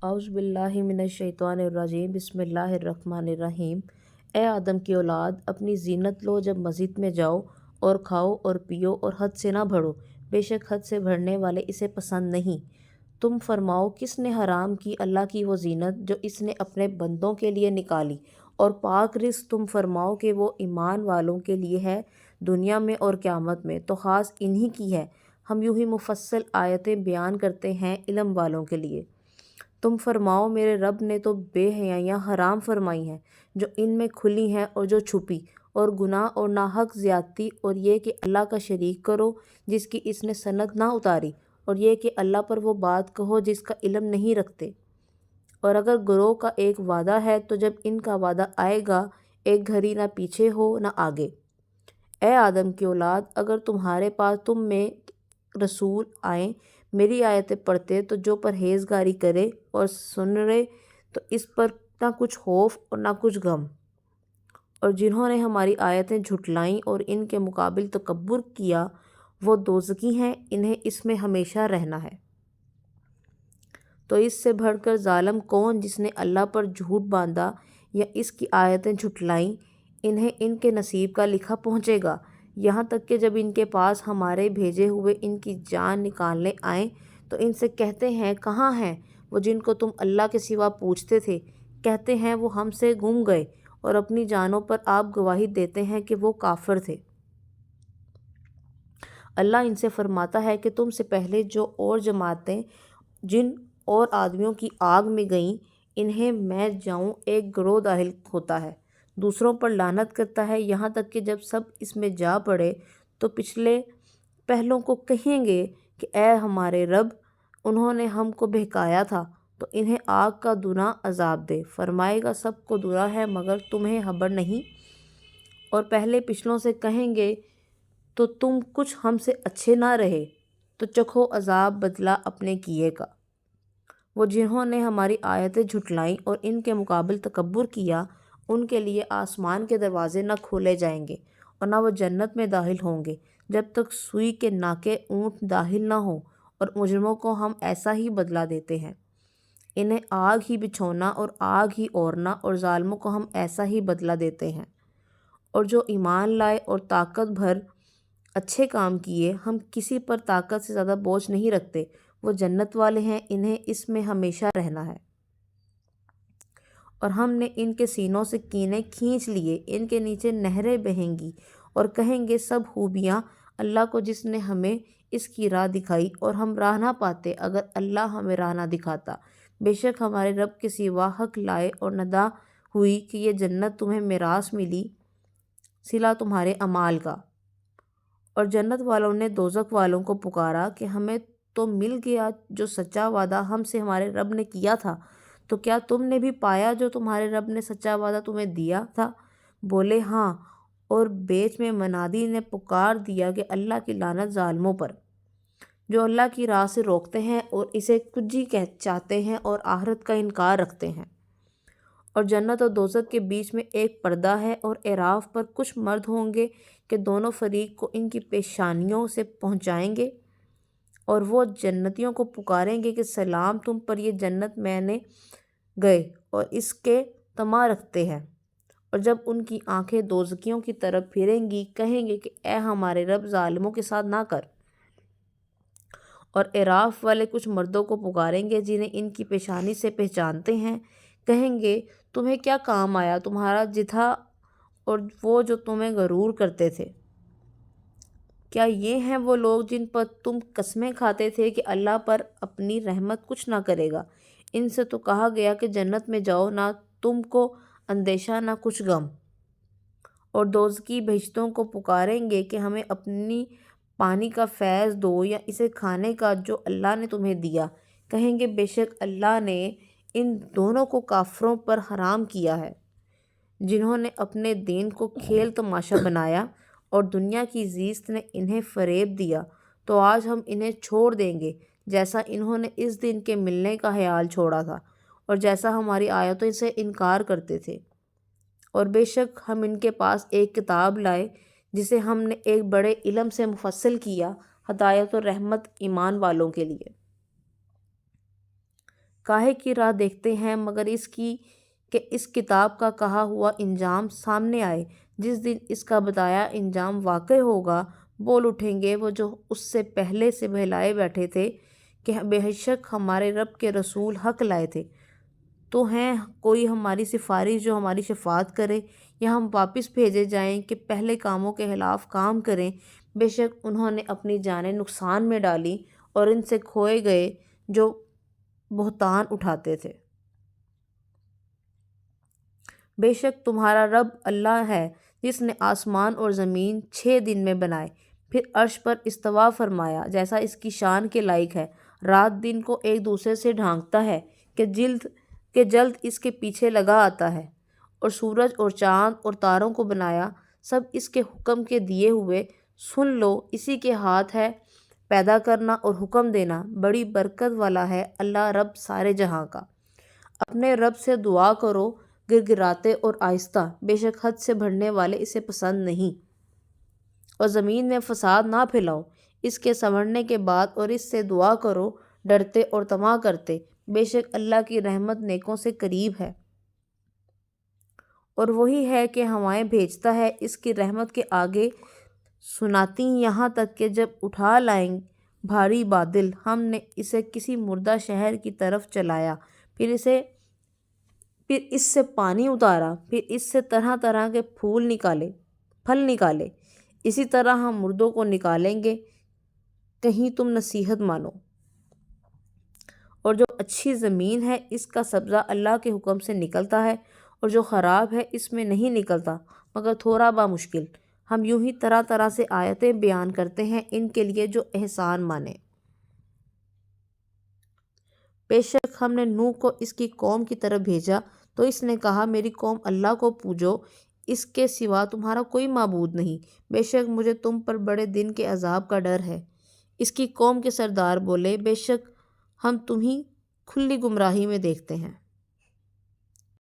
اعوذ باللہ من الشیطان الرجیم بسم اللہ الرحمن الرحیم۔ اے آدم کی اولاد، اپنی زینت لو جب مسجد میں جاؤ، اور کھاؤ اور پیو اور حد سے نہ بڑھو، بے شک حد سے بڑھنے والے اسے پسند نہیں۔ تم فرماؤ کس نے حرام کی اللہ کی وہ زینت جو اس نے اپنے بندوں کے لیے نکالی، اور پاک رزق تم فرماؤ کہ وہ ایمان والوں کے لیے ہے دنیا میں اور قیامت میں، تو خاص انہی کی ہے۔ ہم یوں ہی مفصل آیتیں بیان کرتے ہیں علم والوں کے لیے۔ تم فرماؤ میرے رب نے تو بے حیائیاں حرام فرمائی ہیں، جو ان میں کھلی ہیں اور جو چھپی، اور گناہ اور ناحق زیادتی، اور یہ کہ اللہ کا شریک کرو جس کی اس نے سند نہ اتاری، اور یہ کہ اللہ پر وہ بات کہو جس کا علم نہیں رکھتے۔ اور اگر گروہ کا ایک وعدہ ہے تو جب ان کا وعدہ آئے گا ایک گھڑی نہ پیچھے ہو نہ آگے۔ اے آدم کی اولاد، اگر تمہارے پاس تم میں رسول آئیں میری آیتیں پڑھتے تو جو پرہیزگاری کرے اور سنرے تو اس پر نہ کچھ خوف اور نہ کچھ غم، اور جنہوں نے ہماری آیتیں جھٹلائیں اور ان کے مقابل تکبر کیا وہ دوزخی ہیں، انہیں اس میں ہمیشہ رہنا ہے۔ تو اس سے بڑھ کر ظالم کون جس نے اللہ پر جھوٹ باندھا یا اس کی آیتیں جھٹلائیں؟ انہیں ان کے نصیب کا لکھا پہنچے گا، یہاں تک کہ جب ان کے پاس ہمارے بھیجے ہوئے ان کی جان نکالنے آئیں تو ان سے کہتے ہیں کہاں ہیں وہ جن کو تم اللہ کے سوا پوچھتے تھے؟ کہتے ہیں وہ ہم سے گم گئے، اور اپنی جانوں پر آپ گواہی دیتے ہیں کہ وہ کافر تھے۔ اللہ ان سے فرماتا ہے کہ تم سے پہلے جو اور جماعتیں جن اور آدمیوں کی آگ میں گئیں انہیں میں جاؤں ایک گروہ داخل ہوتا ہے، دوسروں پر لعنت کرتا ہے، یہاں تک کہ جب سب اس میں جا پڑے تو پچھلے پہلوں کو کہیں گے کہ اے ہمارے رب، انہوں نے ہم کو بہکایا تھا تو انہیں آگ کا دنا عذاب دے۔ فرمائے گا سب کو دنا ہے مگر تمہیں خبر نہیں۔ اور پہلے پچھلوں سے کہیں گے تو تم کچھ ہم سے اچھے نہ رہے، تو چکھو عذاب بدلہ اپنے کیے کا۔ وہ جنہوں نے ہماری آیتیں جھٹلائیں اور ان کے مقابل تکبر کیا ان کے لیے آسمان کے دروازے نہ کھولے جائیں گے اور نہ وہ جنت میں داخل ہوں گے جب تک سوئی کے ناکے اونٹ داخل نہ ہوں، اور مجرموں کو ہم ایسا ہی بدلہ دیتے ہیں، انہیں آگ ہی بچھونا اور آگ ہی اوڑھنا، اور ظالموں کو ہم ایسا ہی بدلہ دیتے ہیں۔ اور جو ایمان لائے اور طاقت بھر اچھے کام کیے، ہم کسی پر طاقت سے زیادہ بوجھ نہیں رکھتے، وہ جنت والے ہیں، انہیں اس میں ہمیشہ رہنا ہے۔ اور ہم نے ان کے سینوں سے کینے کھینچ لیے، ان کے نیچے نہریں بہیں گی، اور کہیں گے سب خوبیاں اللہ کو جس نے ہمیں اس کی راہ دکھائی، اور ہم راہ نہ پاتے اگر اللہ ہمیں راہ نہ دکھاتا۔ بے شک ہمارے رب کے سوا حق لائے اور ندا ہوئی کہ یہ جنت تمہیں میراث ملی صلہ تمہارے اعمال کا۔ اور جنت والوں نے دوزخ والوں کو پکارا کہ ہمیں تو مل گیا جو سچا وعدہ ہم سے ہمارے رب نے کیا تھا، تو کیا تم نے بھی پایا جو تمہارے رب نے سچا وعدہ تمہیں دیا تھا؟ بولے ہاں، اور بیچ میں منادی نے پکار دیا کہ اللہ کی لعنت ظالموں پر، جو اللہ کی راہ سے روکتے ہیں اور اسے کجی چاہتے ہیں اور آخرت کا انکار رکھتے ہیں۔ اور جنت اور دوزخ کے بیچ میں ایک پردہ ہے، اور اعراف پر کچھ مرد ہوں گے کہ دونوں فریق کو ان کی پیشانیوں سے پہنچائیں گے، اور وہ جنتیوں کو پکاریں گے کہ سلام تم پر، یہ جنت میں نے گئے اور اس کے طمع رکھتے ہیں۔ اور جب ان کی آنکھیں دوزخیوں کی طرف پھریں گی کہیں گے کہ اے ہمارے رب، ظالموں کے ساتھ نہ کر۔ اور اعراف والے کچھ مردوں کو پکاریں گے جنہیں ان کی پیشانی سے پہچانتے ہیں، کہیں گے تمہیں کیا کام آیا تمہارا جتھا اور وہ جو تمہیں غرور کرتے تھے؟ کیا یہ ہیں وہ لوگ جن پر تم قسمیں کھاتے تھے کہ اللہ پر اپنی رحمت کچھ نہ کرے گا؟ ان سے تو کہا گیا کہ جنت میں جاؤ، نہ تم کو اندیشہ نہ کچھ غم۔ اور دوزخی بہشتوں کو پکاریں گے کہ ہمیں اپنی پانی کا فیض دو یا اسے کھانے کا جو اللہ نے تمہیں دیا۔ کہیں گے بے شک اللہ نے ان دونوں کو کافروں پر حرام کیا ہے، جنہوں نے اپنے دین کو کھیل تماشا بنایا اور دنیا کی زیست نے انہیں فریب دیا، تو آج ہم انہیں چھوڑ دیں گے جیسا انہوں نے اس دن کے ملنے کا خیال چھوڑا تھا اور جیسا ہماری آیتوں سے انکار کرتے تھے۔ اور بے شک ہم ان کے پاس ایک کتاب لائے جسے ہم نے ایک بڑے علم سے مفصل کیا، ہدایت اور رحمت ایمان والوں کے لیے۔ کاہے کی راہ دیکھتے ہیں مگر اس کی کہ اس کتاب کا کہا ہوا انجام سامنے آئے۔ جس دن اس کا بتایا انجام واقع ہوگا، بول اٹھیں گے وہ جو اس سے پہلے سے بہلائے بیٹھے تھے کہ بے شک ہمارے رب کے رسول حق لائے تھے۔ تو ہیں کوئی ہماری سفارش جو ہماری شفاعت کرے، یا ہم واپس بھیجے جائیں کہ پہلے کاموں کے خلاف کام کریں؟ بے شک انہوں نے اپنی جانیں نقصان میں ڈالی اور ان سے کھوئے گئے جو بہتان اٹھاتے تھے۔ بے شک تمہارا رب اللہ ہے جس نے آسمان اور زمین 6 دن میں بنائے، پھر عرش پر استوا فرمایا جیسا اس کی شان کے لائق ہے۔ رات دن کو ایک دوسرے سے ڈھانکتا ہے کہ جلد اس کے پیچھے لگا آتا ہے، اور سورج اور چاند اور تاروں کو بنایا، سب اس کے حکم کے دیے ہوئے۔ سن لو، اسی کے ہاتھ ہے پیدا کرنا اور حکم دینا، بڑی برکت والا ہے اللہ رب سارے جہاں کا۔ اپنے رب سے دعا کرو گڑگڑاتے اور آہستہ، بے شک حد سے بڑھنے والے اسے پسند نہیں۔ اور زمین میں فساد نہ پھیلاؤ اس کے سنورنے کے بعد، اور اس سے دعا کرو ڈرتے اور طمع کرتے، بے شک اللہ کی رحمت نیکوں سے قریب ہے۔ اور وہی ہے کہ ہوائیں بھیجتا ہے اس کی رحمت کے آگے سناتی، یہاں تک کہ جب اٹھا لائیں بھاری بادل، ہم نے اسے کسی مردہ شہر کی طرف چلایا، پھر اس سے پانی اتارا، پھر اس سے طرح طرح کے پھل نکالے، اسی طرح ہم مردوں کو نکالیں گے، کہیں تم نصیحت مانو۔ اور جو اچھی زمین ہے اس کا سبزہ اللہ کے حکم سے نکلتا ہے، اور جو خراب ہے اس میں نہیں نکلتا مگر تھوڑا بامشکل۔ ہم یوں ہی طرح طرح سے آیتیں بیان کرتے ہیں ان کے لیے جو احسان مانے۔ بے شک ہم نے نوح کو اس کی قوم کی طرف بھیجا تو اس نے کہا میری قوم اللہ کو پوجو، اس کے سوا تمہارا کوئی معبود نہیں، بے شک مجھے تم پر بڑے دن کے عذاب کا ڈر ہے۔ اس کی قوم کے سردار بولے بے شک ہم تمہیں کھلی گمراہی میں دیکھتے ہیں۔